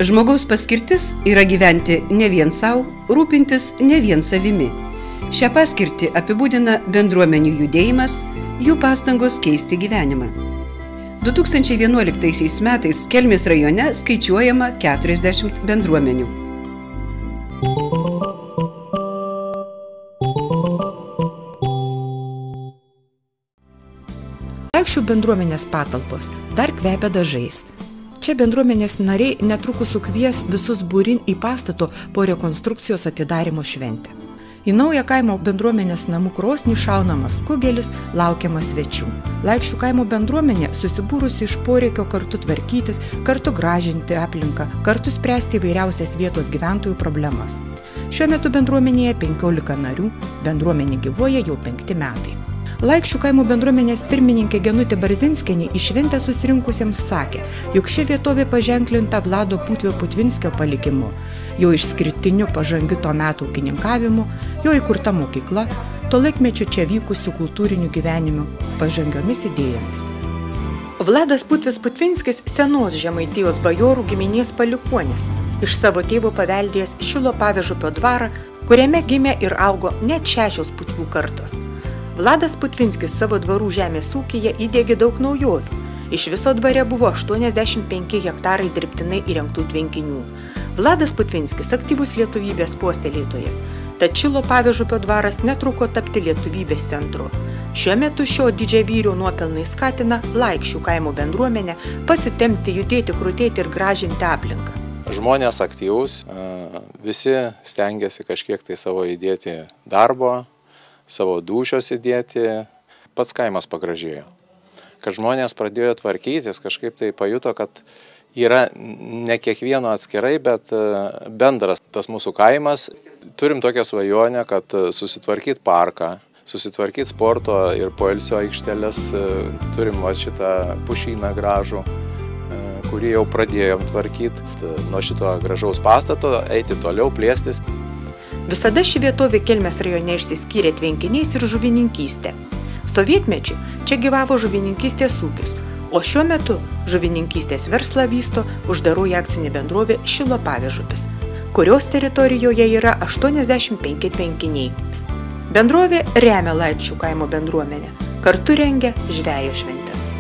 Žmogaus paskirtis yra gyventi ne vien savo, rūpintis ne vien savimi. Šią paskirtį apibūdina bendruomenių judėjimas, jų pastangos keisti gyvenimą. 2011 metais Kelmės rajone skaičiuojama 40 bendruomenių. Laikšių bendruomenės patalpos dar kvepia dažais. Čia bendruomenės nariai netrukus sukvies visus būrin į pastato po rekonstrukcijos atidarymo šventę. Į naują kaimo bendruomenės namų krosnį šaunamas kugelis, laukiamas svečių. Laikšių kaimo bendruomenė susibūrusi iš poreikio kartu tvarkytis, kartu gražinti aplinką, kartu spręsti įvairiausias vietos gyventojų problemas. Šiuo metu bendruomenėje 15 narių, bendruomenė gyvuoja jau 5 metai. Laikšių kaimo bendruomenės pirmininkė Genutė Barzinskienė į šventę susirinkusiems sakė, jog ši vietovė paženklinta Vlado Putvio Putvinskio palikimu, jo išskirtiniu pažangiu to metų ūkininkavimu, jo įkurta mokykla, to laikmečio čia vykusių kultūrinių gyvenimų, pažangiomis idėjomis. Vladas Putvis Putvinskis senos Žemaitijos bajorų giminės palikuonis, iš savo tėvo paveldėjęs Šilo Pavežupio dvarą, kuriame gimė ir augo net 6 Putvių kartos. Vladas Putvinskis savo dvarų žemės ūkyje įdiegė daug naujovių. Iš viso dvare buvo 85 hektarai dirbtinai įrengtų tvenkinių. Vladas Putvinskis aktyvus lietuvybės puoselėtojas, tad Šilo Pavežupio dvaras netruko tapti lietuvybės centru. Šiuo metu šio didžiavyrio nuopelnai skatina Laikšių kaimo bendruomenę pasitempti, judėti, krutėti ir gražinti aplinką. Žmonės aktyvūs, visi stengiasi kažkiek tai savo įdėti darbo, savo dūšios įdėti, pats kaimas pagražėjo. Kad žmonės pradėjo tvarkytis, kažkaip tai pajuto, kad yra ne kiekvieno atskirai, bet bendras tas mūsų kaimas. Turim tokią svajonę, kad susitvarkyti parką, susitvarkyti sporto ir poilsio aikšteles. Turim šitą pušyną gražų, kurį jau pradėjom tvarkyti. Nuo šito gražaus pastato eiti toliau, plėstis. Visada ši vietovė Kelmės rajone išsiskyrė tvenkiniais ir žuvininkystė. Sovietmečiu čia gyvavo žuvininkystės ūkis, o šiuo metu žuvininkystės verslą vysto uždaroji akcinė bendrovė Šilo Pavežupis, kurios teritorijoje yra 85 tvenkiniai. Bendrovė remia Laikšių kaimo bendruomenę, kartu rengia žvejo šventes.